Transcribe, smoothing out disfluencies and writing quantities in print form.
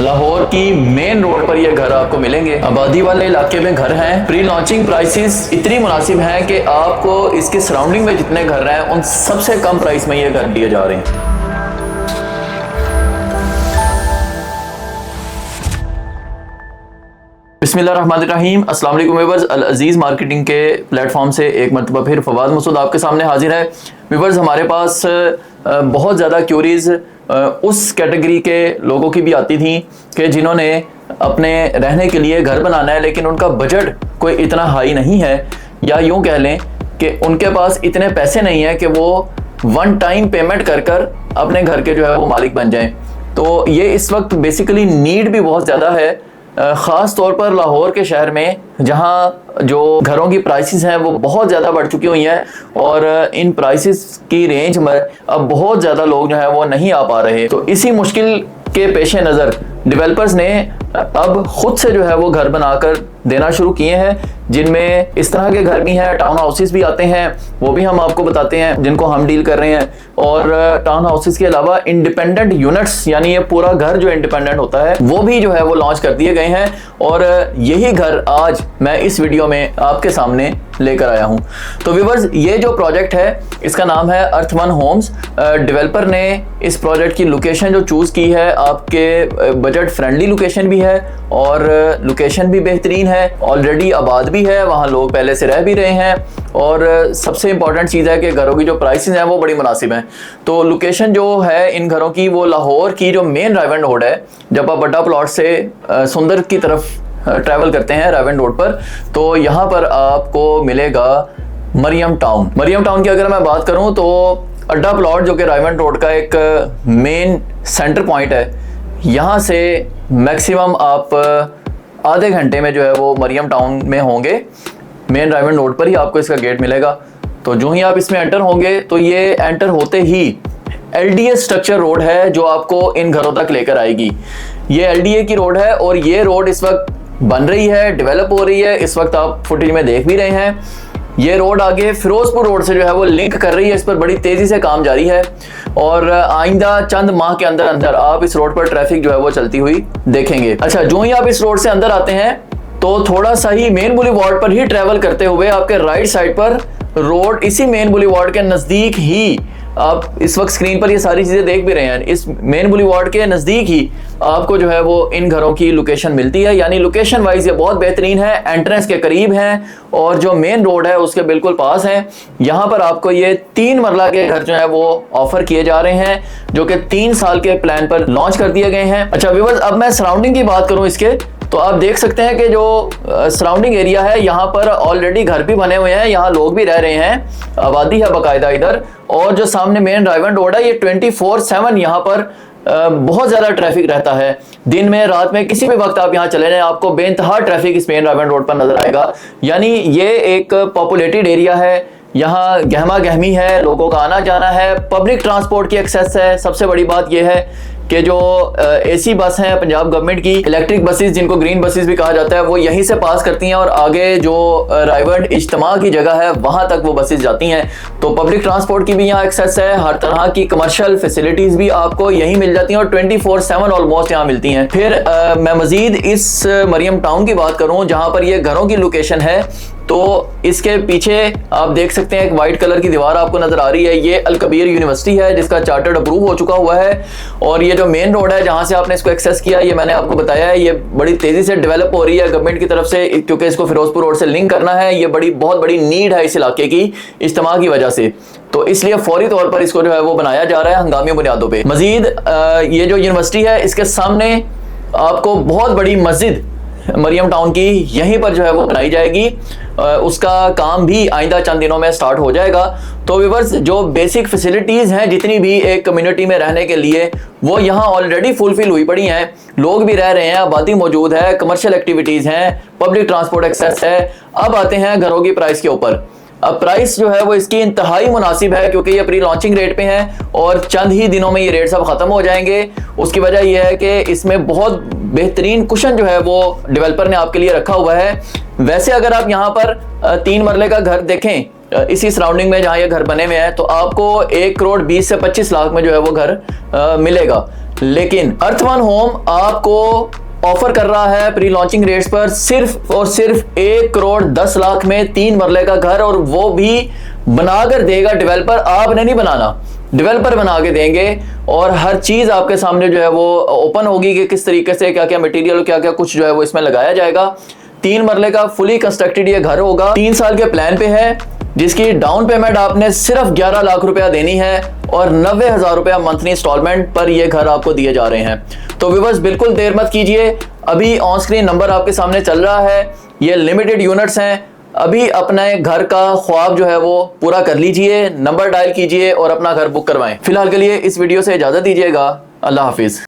लाहौर की main road पर ये घर आपको मिलेंगे। आबादी वाले इलाके में घर हैं। प्री लॉन्चिंग प्राइसेस इतनी मुनासिब हैं कि आपको इसके सराउंडिंग में जितने घर हैं उन सबसे कम प्राइस में ये घर दिए जा रहे हैं। बिस्मिल्लाहिर्रहमानिर्रहीम। अस्सलाम वालेकुम व्यूअर्स, अल अजीज़ मार्केटिंग के प्लेटफॉर्म से एक मरतबा फिर फवाद मसूद आपके सामने हाजिर है। व्यूअर्स, हमारे पास बहुत ज़्यादा क्यूरीज उस कैटेगरी के लोगों की भी आती थी कि जिन्होंने अपने रहने के लिए घर बनाना है लेकिन उनका बजट कोई इतना हाई नहीं है, या यूँ कह लें कि उनके पास इतने पैसे नहीं है कि वो वन टाइम पेमेंट कर कर अपने घर के जो है वो मालिक बन जाएं। तो ये इस वक्त बेसिकली नीड भी बहुत ज़्यादा है, ख़ास तौर पर लाहौर के शहर में, जहां जो घरों की प्राइसेस हैं वो बहुत ज़्यादा बढ़ चुकी हुई हैं और इन प्राइसेस की रेंज में अब बहुत ज़्यादा लोग जो है वो नहीं आ पा रहे। तो इसी मुश्किल के पेश नज़र डेवलपर्स ने अब खुद से जो है वो घर बनाकर देना शुरू किए हैं, जिनमें इस तरह के घर भी हैं, टाउन हाउसेस भी आते हैं, वो भी हम आपको बताते हैं जिनको हम डील कर रहे हैं। और टाउन हाउसेस के अलावा इंडिपेंडेंट यूनिट्स, यानी ये पूरा घर जो इंडिपेंडेंट होता है वो भी जो है वो लॉन्च कर दिए गए हैं। और यही घर आज मैं इस वीडियो में आपके सामने लेकर आया हूं। तो व्यूअर्स, ये जो प्रोजेक्ट है इसका नाम है अर्थ वन होम्स। डेवलपर ने इस प्रोजेक्ट की लोकेशन जो चूज़ की है, आपके बजट फ्रेंडली लोकेशन भी है और लोकेशन भी बेहतरीन है, ऑलरेडी आबाद भी है, वहाँ लोग पहले से रह भी रहे हैं। और सबसे इंपॉर्टेंट चीज़ है कि घरों की जो प्राइसेस हैं वो बड़ी मुनासिब हैं। तो लोकेशन जो है इन घरों की, वो लाहौर की जो मेन रायवन रोड है, जब आप बड्डा प्लॉट से सुंदर की तरफ ट्रैवल करते हैं रायवन रोड पर, तो यहाँ पर आपको मिलेगा मरियम टाउन। मरियम टाउन की अगर मैं बात करूँ तो अड्डा प्लॉट जो कि रायवन रोड का एक मेन सेंटर पॉइंट है, यहाँ से मैक्सिमम आप आधे घंटे में जो है वो मरियम टाउन में होंगे। मेन रायवन रोड पर ही आपको इसका गेट मिलेगा। तो जो ही आप इसमें एंटर होंगे तो ये एंटर होते ही LDA स्ट्रक्चर रोड है जो आपको इन घरों तक लेकर आएगी। ये LDA की रोड है और ये रोड इस वक्त बन रही है, डेवलप हो रही है। इस वक्त आप फुटेज में देख भी रहे हैं। ये रोड आगे फिरोजपुर रोड से जो है वो लिंक कर रही है। इस पर बड़ी तेजी से काम जारी है और आइंदा चंद माह के अंदर अंदर आप इस रोड पर ट्रैफिक जो है वो चलती हुई देखेंगे। अच्छा, जो ही आप इस रोड से अंदर आते हैं तो थोड़ा सा ही मेन बुलेवार्ड पर ही ट्रैवल करते हुए आपके राइट साइड पर रोड, इसी मेन बुलेवार्ड के नजदीक ही, आप इस वक्त स्क्रीन पर ये सारी चीजें देख भी रहे हैं, इस मेन बुलेवार्ड के नजदीक ही आपको जो है वो इन घरों की लोकेशन मिलती है। यानी लोकेशन वाइज ये बहुत बेहतरीन है, एंट्रेंस के करीब हैं और जो मेन रोड है उसके बिल्कुल पास है। यहाँ पर आपको ये 3 मरला के घर जो है वो ऑफर किए जा रहे हैं, जो कि 3 साल के प्लान पर लॉन्च कर दिए गए हैं। अच्छा व्यूअर्स, अब मैं सराउंडिंग की बात करूँ इसके, तो आप देख सकते हैं कि जो सराउंडिंग एरिया है यहाँ पर ऑलरेडी घर भी बने हुए हैं, यहाँ लोग भी रह रहे हैं, आबादी है बाकायदा इधर। और जो सामने मेन रायवन रोड है, ये 24/7 यहाँ पर बहुत ज़्यादा ट्रैफिक रहता है। दिन में, रात में, किसी भी वक्त आप यहाँ चले जाएं, आपको बेइंतहा ट्रैफिक इस मेन रायवन रोड पर नजर आएगा। यानी ये एक पॉपुलेटेड एरिया है, यहाँ गहमा गहमी है, लोगों का आना जाना है, पब्लिक ट्रांसपोर्ट की एक्सेस है। सबसे बड़ी बात यह है कि जो AC बस हैं पंजाब गवर्नमेंट की, इलेक्ट्रिक बसेस जिनको ग्रीन बसेस भी कहा जाता है, वो यहीं से पास करती हैं और आगे जो रायवन इज्तिमा की जगह है वहां तक वो बसेस जाती हैं। तो पब्लिक ट्रांसपोर्ट की भी यहाँ एक्सेस है, हर तरह की कमर्शियल फैसिलिटीज भी आपको यहीं मिल जाती हैं और 24/7 ऑलमोस्ट यहाँ मिलती हैं। फिर मैं मजीद इस मरियम टाउन की बात करूँ जहाँ पर ये घरों की लोकेशन है, तो इसके पीछे आप देख सकते हैं एक वाइट कलर की दीवार आपको नजर आ रही है। ये अल कबीर यूनिवर्सिटी है जिसका चार्टर्ड अप्रूव हो चुका हुआ है। और ये जो मेन रोड है जहां से आपने इसको एक्सेस किया, ये मैंने आपको बताया है, ये बड़ी तेजी से डेवलप हो रही है गवर्नमेंट की तरफ से, क्योंकि इसको फिरोजपुर रोड से लिंक करना है। ये बहुत बड़ी नीड है इस इलाके की इज्तिमा की वजह से, तो इसलिए फौरी तौर पर इसको जो है वो बनाया जा रहा है हंगामी बुनियादों पर। मजीद ये जो यूनिवर्सिटी है इसके सामने आपको बहुत बड़ी मस्जिद मरियम टाउन की यहीं पर जो है वो बनाई जाएगी। उसका काम भी आइंदा चंद दिनों में स्टार्ट हो जाएगा। तो व्यूअर्स, जो बेसिक फैसिलिटीज़ हैं जितनी भी एक कम्युनिटी में रहने के लिए, वो यहाँ ऑलरेडी फुलफिल हुई पड़ी हैं। लोग भी रह रहे हैं, आबादी मौजूद है, कमर्शियल एक्टिविटीज़ हैं, पब्लिक ट्रांसपोर्ट एक्सेस है। अब आते हैं घरों की प्राइस के ऊपर। अब प्राइस जो है वो इसकी इंतहाई मुनासिब है, क्योंकि ये प्री लॉन्चिंग रेट पे है और चंद ही दिनों में ये रेट सब खत्म हो जाएंगे। उसकी वजह यह है कि इसमें बहुत बेहतरीन कुशन जो है वो डेवलपर ने आपके लिए रखा हुआ है। वैसे अगर आप यहाँ पर 3 मरले का घर देखें इसी सराउंडिंग में जहाँ ये घर बने हुए हैं, तो आपको 1 करोड़ 20 से 25 लाख में जो है वो घर मिलेगा। लेकिन अर्थवन होम आपको ऑफर कर रहा है प्री लॉन्चिंग रेट्स पर सिर्फ और सिर्फ 1,10,00,000 में 3 मरले का घर, और वो भी बनाकर देगा डेवलपर, आपने नहीं बनाना, डेवलपर बना के देंगे। और हर चीज आपके सामने जो है वो ओपन होगी कि किस तरीके से क्या क्या मटेरियल, क्या क्या कुछ जो है वो इसमें लगाया जाएगा। 3 मरले का फुली कंस्ट्रक्टेड ये घर होगा, 3 साल के प्लान पे है, जिसकी डाउन पेमेंट आपने सिर्फ 11 लाख रुपया देनी है और 90,000 रुपया मंथली इंस्टॉलमेंट पर ये घर आपको दिए जा रहे हैं। तो व्यूअर्स बिल्कुल देर मत कीजिए, अभी ऑन स्क्रीन नंबर आपके सामने चल रहा है, ये लिमिटेड यूनिट्स हैं, अभी अपने घर का ख्वाब जो है वो पूरा कर लीजिए, नंबर डायल कीजिए और अपना घर बुक करवाएं। फिलहाल के लिए इस वीडियो से इजाजत दीजिएगा, अल्लाह हाफिज।